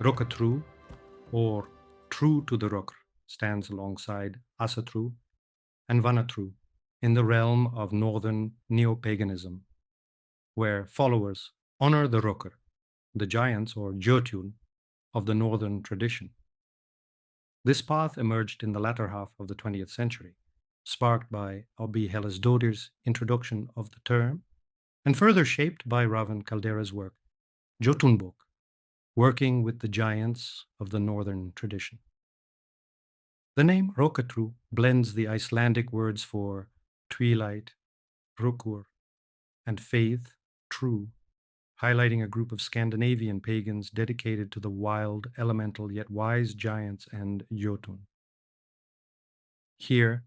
Rökkatru, or True to the Rökkr, stands alongside Asatru and Vanatru in the realm of Northern Neopaganism, where followers honor the Rökkr, the giants or jotun of the northern tradition. This path emerged in the latter half of the 20th century, sparked by Abi Hellasdottir's introduction of the term, and further shaped by Ravan Kaldera's work, Jotunbok, working with the giants of the northern tradition. The name Rökkatru blends the Icelandic words for twilight, Rökkur, and faith, true, highlighting a group of Scandinavian pagans dedicated to the wild, elemental, yet wise giants and jotun. Here,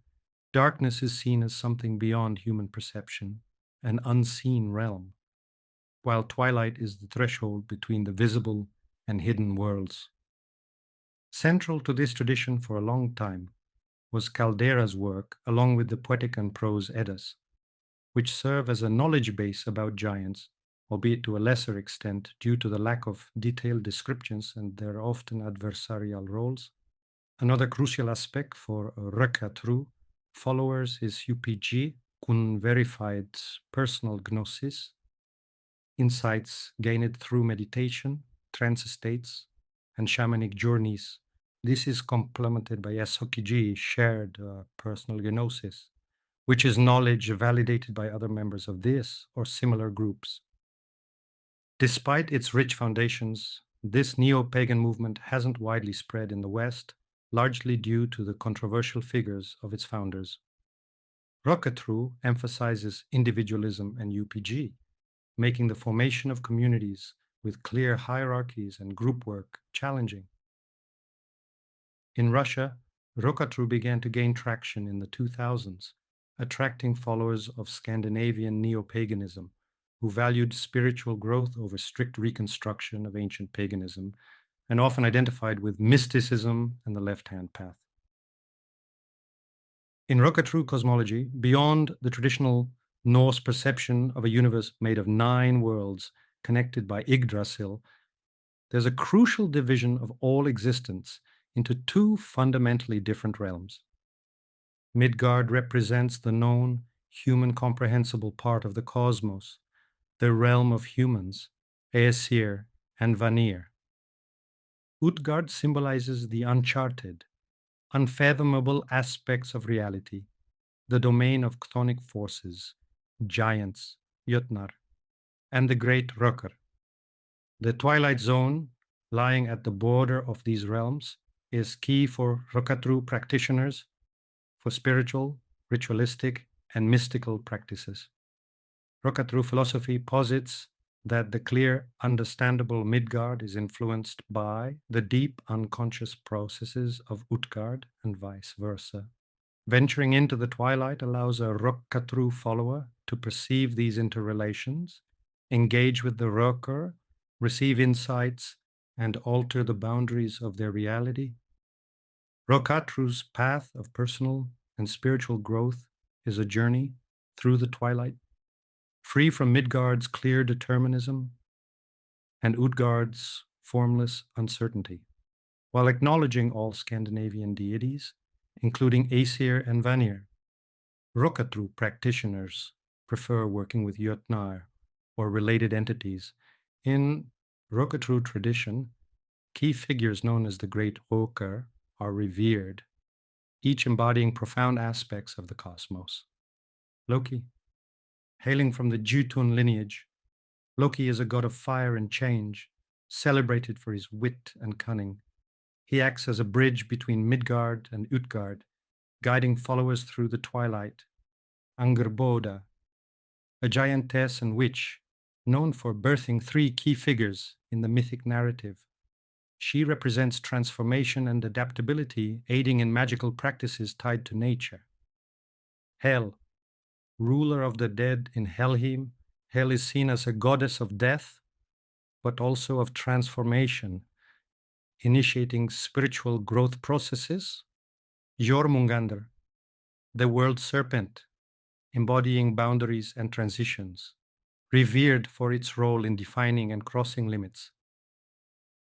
darkness is seen as something beyond human perception, an unseen realm, while twilight is the threshold between the visible and hidden worlds. Central to this tradition for a long time was Kaldera's work, along with the poetic and prose Eddas, which serve as a knowledge base about giants, albeit to a lesser extent due to the lack of detailed descriptions and their often adversarial roles. Another crucial aspect for Rökkatru followers is UPG, verified personal gnosis, insights gained through meditation, trance states, and shamanic journeys. This is complemented by SOKG, shared personal gnosis, which is knowledge validated by other members of this or similar groups. Despite its rich foundations, this neo-pagan movement hasn't widely spread in the West, largely due to the controversial figures of its founders. Rökkatru emphasizes individualism and UPG, making the formation of communities with clear hierarchies and group work challenging. In Russia, Rökkatru began to gain traction in the 2000s, attracting followers of Scandinavian neo-paganism who valued spiritual growth over strict reconstruction of ancient paganism and often identified with mysticism and the left-hand path. In Rökkatru cosmology, beyond the traditional Norse perception of a universe made of 9 worlds connected by Yggdrasil, there's a crucial division of all existence into 2 fundamentally different realms. Midgard represents the known, human comprehensible part of the cosmos, the realm of humans, Aesir and Vanir. Utgard symbolizes the uncharted, unfathomable aspects of reality, the domain of chthonic forces, giants, Jotnar, and the great Rökkr. The twilight zone, lying at the border of these realms, is key for Rökkatru practitioners for spiritual, ritualistic, and mystical practices. Rökkatru philosophy posits that the clear, understandable Midgard is influenced by the deep unconscious processes of Utgard and vice versa. Venturing into the twilight allows a Rökkatru follower to perceive these interrelations, engage with the Rökkr, receive insights, and alter the boundaries of their reality. Rökkatru's path of personal and spiritual growth is a journey through the twilight, free from Midgard's clear determinism and Utgard's formless uncertainty, while acknowledging all Scandinavian deities, including Aesir and Vanir. Rökkatru practitioners prefer working with Jotnar or related entities. In Rökkatru tradition, key figures known as the Great Rökkr are revered, each embodying profound aspects of the cosmos. Loki. Hailing from the Jotun lineage, Loki is a god of fire and change, celebrated for his wit and cunning. He acts as a bridge between Midgard and Utgard, guiding followers through the twilight. Angrboda, a giantess and witch, known for birthing 3 key figures in the mythic narrative. She represents transformation and adaptability, aiding in magical practices tied to nature. Hel, ruler of the dead in Helheim, Hel is seen as a goddess of death, but also of transformation, initiating spiritual growth processes. Jormungandr, the world serpent, embodying boundaries and transitions, revered for its role in defining and crossing limits.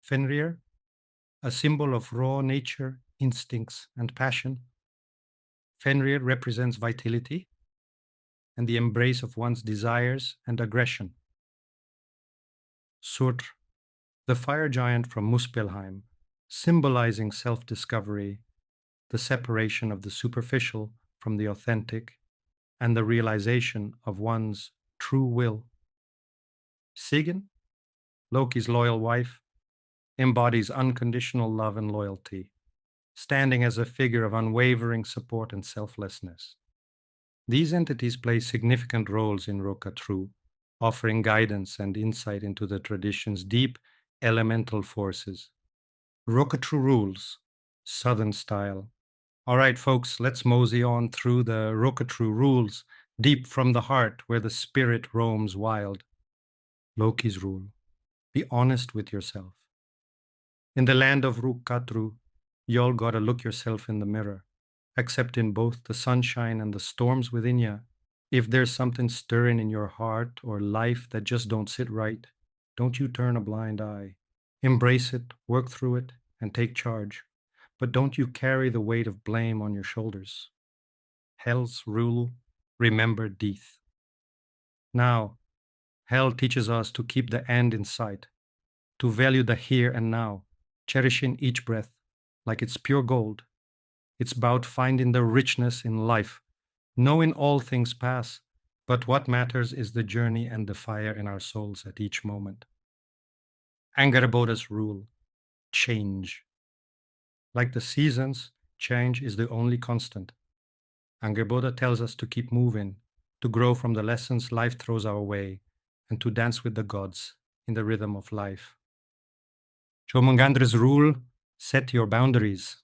Fenrir, a symbol of raw nature, instincts, and passion. Fenrir represents vitality and the embrace of one's desires and aggression. Surtr, the fire giant from Muspelheim, symbolizing self-discovery, the separation of the superficial from the authentic, and the realization of one's true will. Sigyn, Loki's loyal wife, embodies unconditional love and loyalty, standing as a figure of unwavering support and selflessness. These entities play significant roles in Rökkatru, offering guidance and insight into the tradition's deep elemental forces. Rökkatru rules, Southern style. All right, folks, let's mosey on through the Rökkatru rules, deep from the heart where the spirit roams wild. Loki's rule: be honest with yourself. In the land of Rökkatru, y'all gotta look yourself in the mirror, accepting both the sunshine and the storms within ya. If there's something stirring in your heart or life that just don't sit right, don't you turn a blind eye. Embrace it, work through it, and take charge. But don't you carry the weight of blame on your shoulders. Hell's rule: remember death. Now, hell teaches us to keep the end in sight, to value the here and now, cherishing each breath like it's pure gold. It's about finding the richness in life, knowing all things pass, but what matters is the journey and the fire in our souls at each moment. Angrboda's rule: change. Like the seasons, change is the only constant. Angrboda tells us to keep moving, to grow from the lessons life throws our way, and to dance with the gods in the rhythm of life. Jormungandr's rule: set your boundaries.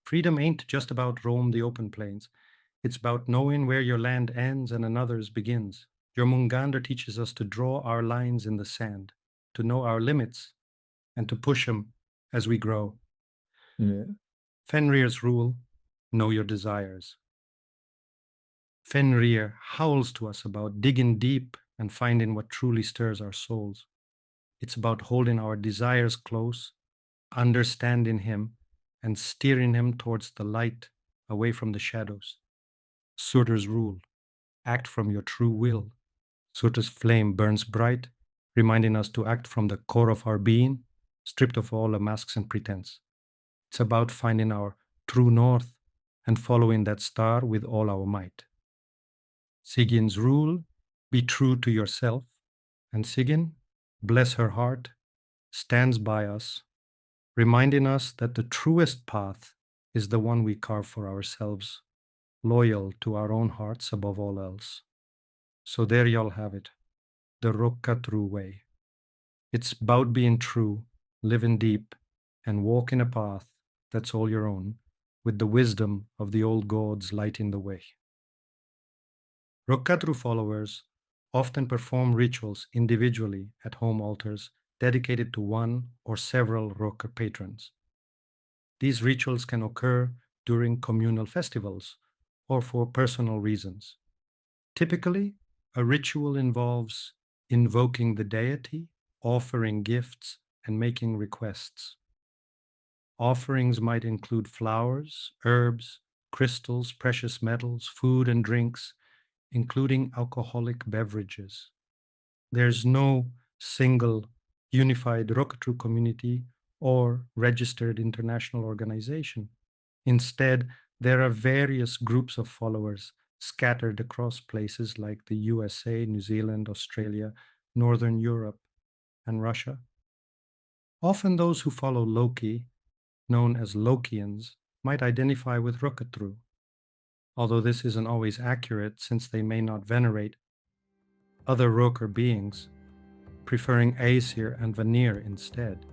Freedom ain't just about roam the open plains. It's about knowing where your land ends and another's begins. Jormungandr teaches us to draw our lines in the sand, to know our limits, and to push them as we grow. Yeah. Fenrir's rule: know your desires. Fenrir howls to us about digging deep and finding what truly stirs our souls. It's about holding our desires close, understanding him, and steering him towards the light, away from the shadows. Surtr's rule: act from your true will. Surtr's flame burns bright, reminding us to act from the core of our being, stripped of all the masks and pretense. It's about finding our true north and following that star with all our might. Sigyn's rule: be true to yourself. And Sigyn, bless her heart, stands by us, reminding us that the truest path is the one we carve for ourselves, loyal to our own hearts above all else. So there y'all have it, the Rökkatru way. It's about being true, living deep, and walking a path that's all your own, with the wisdom of the old gods lighting the way. Rökkatru followers often perform rituals individually at home altars dedicated to one or several Rökkr patrons. These rituals can occur during communal festivals or for personal reasons. Typically, a ritual involves invoking the deity, offering gifts, and making requests. Offerings might include flowers, herbs, crystals, precious metals, food, and drinks, including alcoholic beverages. There's no single unified Rökkatru community or registered international organization. Instead, there are various groups of followers scattered across places like the USA, New Zealand, Australia, Northern Europe, and Russia. Often those who follow Loki, known as Lokians, might identify with Rökkatru, although this isn't always accurate since they may not venerate other Rökkr beings, preferring Aesir and Vanir instead.